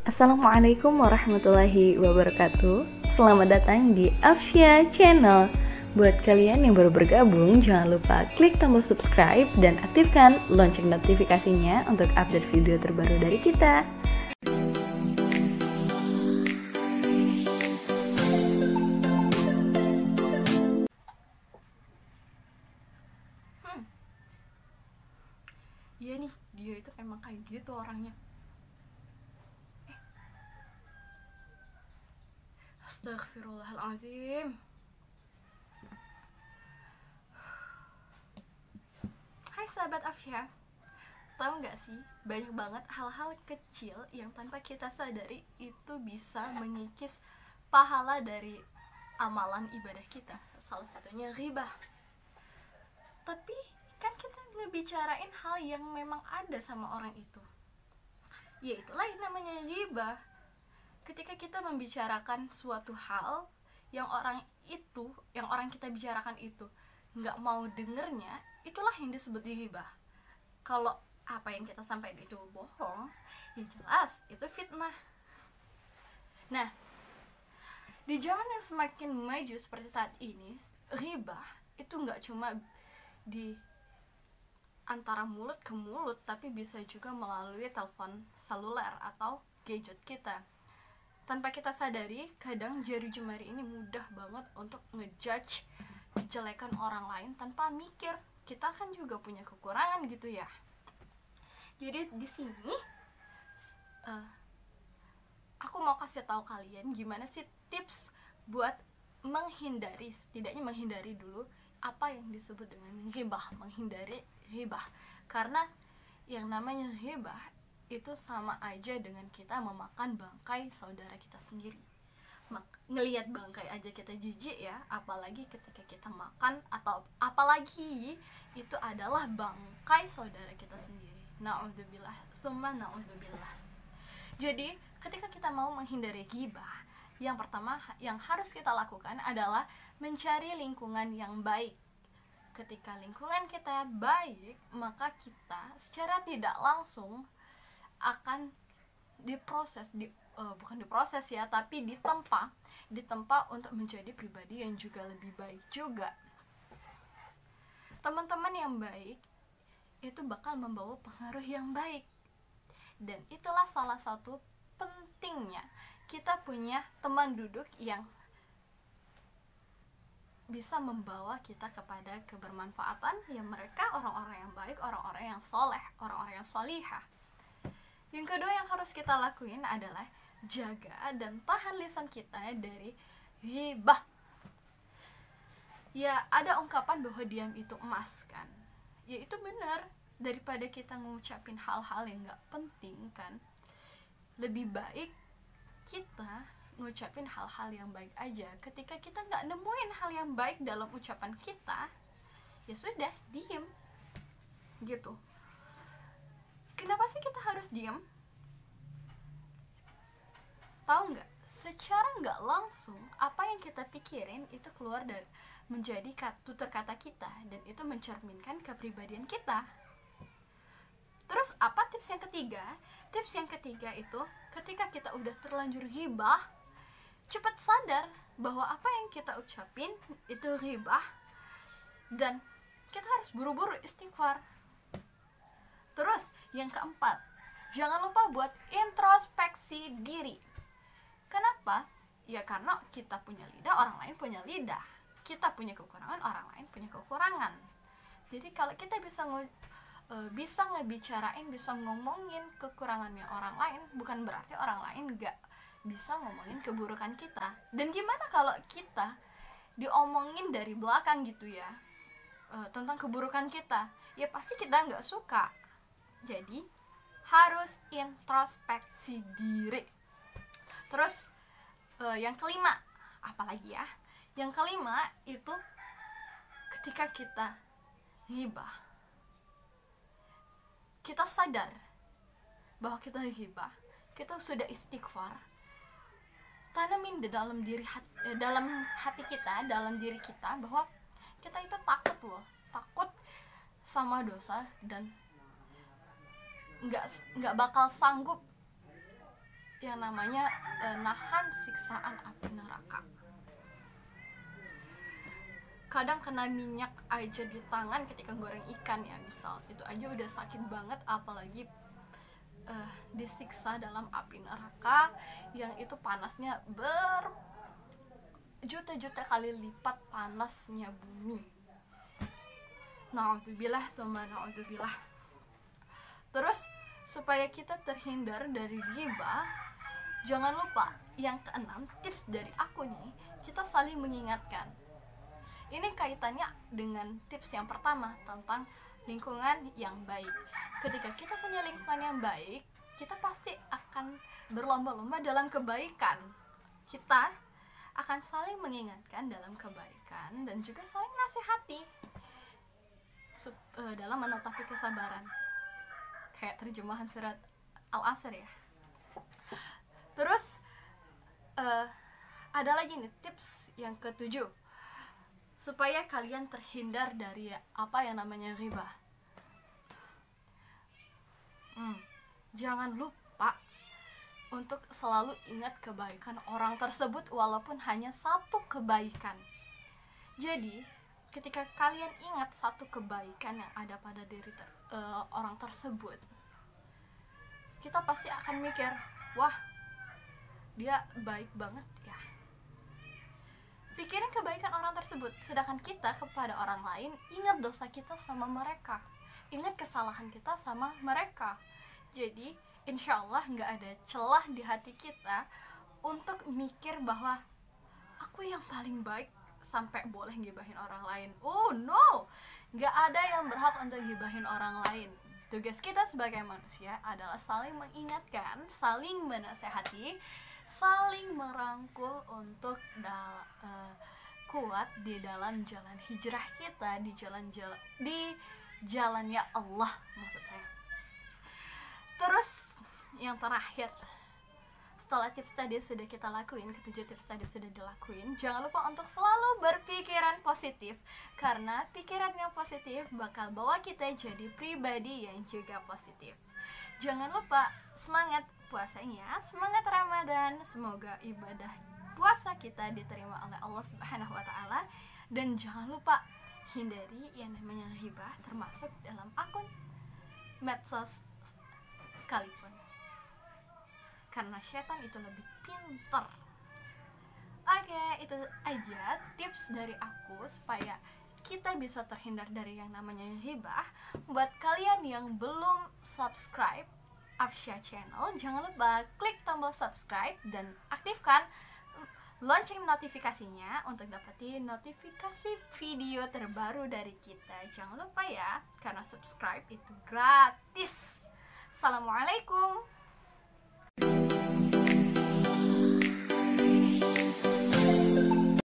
Assalamualaikum warahmatullahi wabarakatuh. Selamat datang di Afsya Channel. Buat kalian yang baru bergabung, jangan lupa klik tombol subscribe dan aktifkan lonceng notifikasinya untuk update video terbaru dari kita. Iya nih, dia itu emang kayak gitu orangnya. Astagfirullahaladzim. Hai sahabat Afya, tahu nggak sih, banyak banget hal-hal kecil yang tanpa kita sadari itu bisa mengikis pahala dari amalan ibadah kita. Salah satunya ghibah. Tapi kan kita ngebicarain hal yang memang ada sama orang itu, yaitulah yang namanya ghibah. Ketika kita membicarakan suatu hal yang orang kita bicarakan itu nggak mau dengernya, itulah yang disebut ghibah. Kalau apa yang kita sampaikan itu bohong, ya jelas itu fitnah. Nah, di zaman yang semakin maju seperti saat ini, ghibah itu nggak cuma di antara mulut ke mulut, tapi bisa juga melalui telepon seluler atau gadget kita. Tanpa kita sadari, kadang jari jemari ini mudah banget untuk ngejudge kejelekan orang lain tanpa mikir kita kan juga punya kekurangan gitu ya. Jadi di sini aku mau kasih tahu kalian gimana sih tips buat menghindari, setidaknya menghindari dulu apa yang disebut dengan ghibah, menghindari ghibah. Karena yang namanya ghibah itu sama aja dengan kita memakan bangkai saudara kita sendiri. Ngelihat bangkai aja kita jijik ya, apalagi ketika kita makan, atau apalagi itu adalah bangkai saudara kita sendiri. Na'udzubillah, summa na'udzubillah. Jadi ketika kita mau menghindari ghibah, yang pertama yang harus kita lakukan adalah mencari lingkungan yang baik. Ketika lingkungan kita baik, maka kita secara tidak langsung akan bukan diproses ya, tapi ditempa untuk menjadi pribadi yang juga lebih baik juga. Teman-teman yang baik itu bakal membawa pengaruh yang baik, dan itulah salah satu pentingnya kita punya teman duduk yang bisa membawa kita kepada kebermanfaatan, yang mereka orang-orang yang baik, orang-orang yang soleh, orang-orang yang solihah. Yang kedua yang harus kita lakuin adalah jaga dan tahan lisan kita dari ghibah. Ya, ada ungkapan bahwa diam itu emas kan. Ya itu benar, daripada kita ngucapin hal-hal yang gak penting kan, lebih baik kita ngucapin hal-hal yang baik aja. Ketika kita gak nemuin hal yang baik dalam ucapan kita, ya sudah, diem gitu. Kenapa sih kita harus diem? Tahu nggak? Secara nggak langsung, apa yang kita pikirin itu keluar dari menjadi tutur kata kita, dan itu mencerminkan kepribadian kita. Terus apa tips yang ketiga? Tips yang ketiga itu ketika kita udah terlanjur ghibah, cepat sadar bahwa apa yang kita ucapin itu ghibah, dan kita harus buru-buru istighfar. Terus yang keempat, jangan lupa buat introspeksi diri. Kenapa? Ya karena kita punya lidah, orang lain punya lidah. Kita punya kekurangan, orang lain punya kekurangan. Jadi kalau kita bisa ngebicarain, bisa ngomongin kekurangannya orang lain, bukan berarti orang lain gak bisa ngomongin keburukan kita. Dan gimana kalau kita diomongin dari belakang gitu ya, tentang keburukan kita, ya pasti kita gak suka. Jadi harus introspeksi diri. Terus yang kelima, apalagi ya? Yang kelima itu ketika kita ghibah, kita sadar bahwa kita ghibah, kita sudah istighfar, tanamin di dalam hati kita, dalam diri kita, bahwa kita itu takut sama dosa, dan nggak bakal sanggup ya yang namanya nahan siksaan api neraka. Kadang kena minyak aja di tangan ketika goreng ikan ya, misal itu aja udah sakit banget, apalagi disiksa dalam api neraka yang itu panasnya berjuta-juta kali lipat panasnya bumi. Na'udzubillah tsumma na'udzubillah. Terus supaya kita terhindar dari ghibah, jangan lupa yang keenam, tips dari aku nih, kita saling mengingatkan. Ini kaitannya dengan tips yang pertama tentang lingkungan yang baik. Ketika kita punya lingkungan yang baik, kita pasti akan berlomba-lomba dalam kebaikan. Kita akan saling mengingatkan dalam kebaikan dan juga saling nasihati dalam menetapi kesabaran. Kayak terjemahan surat Al-Asr ya. Terus ada lagi nih tips yang ketujuh, supaya kalian terhindar dari apa yang namanya ghibah. Jangan lupa untuk selalu ingat kebaikan orang tersebut walaupun hanya satu kebaikan. Jadi ketika kalian ingat satu kebaikan yang ada pada diri orang tersebut, kita pasti akan mikir, wah dia baik banget ya. Pikirin kebaikan orang tersebut, sedangkan kita kepada orang lain ingat dosa kita sama mereka, ingat kesalahan kita sama mereka. Jadi insya Allah gak ada celah di hati kita untuk mikir bahwa aku yang paling baik sampai boleh gibahin orang lain. Oh no, gak ada yang berhak untuk gibahin orang lain. Tugas kita sebagai manusia adalah saling mengingatkan, saling menasehati, saling merangkul untuk kuat di dalam jalan hijrah kita, di jalannya Allah maksud saya. Terus yang terakhir, setelah tips tadi sudah kita lakuin, ketujuh tips tadi sudah dilakuin, jangan lupa untuk selalu berpikiran positif, karena pikiran yang positif bakal bawa kita jadi pribadi yang juga positif. Jangan lupa semangat puasanya, semangat Ramadan, semoga ibadah puasa kita diterima oleh Allah Subhanahu wa Ta'ala, dan jangan lupa hindari yang namanya ghibah, termasuk dalam akun medsos sekalipun, karena setan itu lebih pintar. Oke, itu aja tips dari aku supaya kita bisa terhindar dari yang namanya ghibah. Buat kalian yang belum subscribe Afsya Channel, jangan lupa klik tombol subscribe dan aktifkan lonceng notifikasinya untuk dapetin notifikasi video terbaru dari kita. Jangan lupa ya, karena subscribe itu gratis. Assalamualaikum.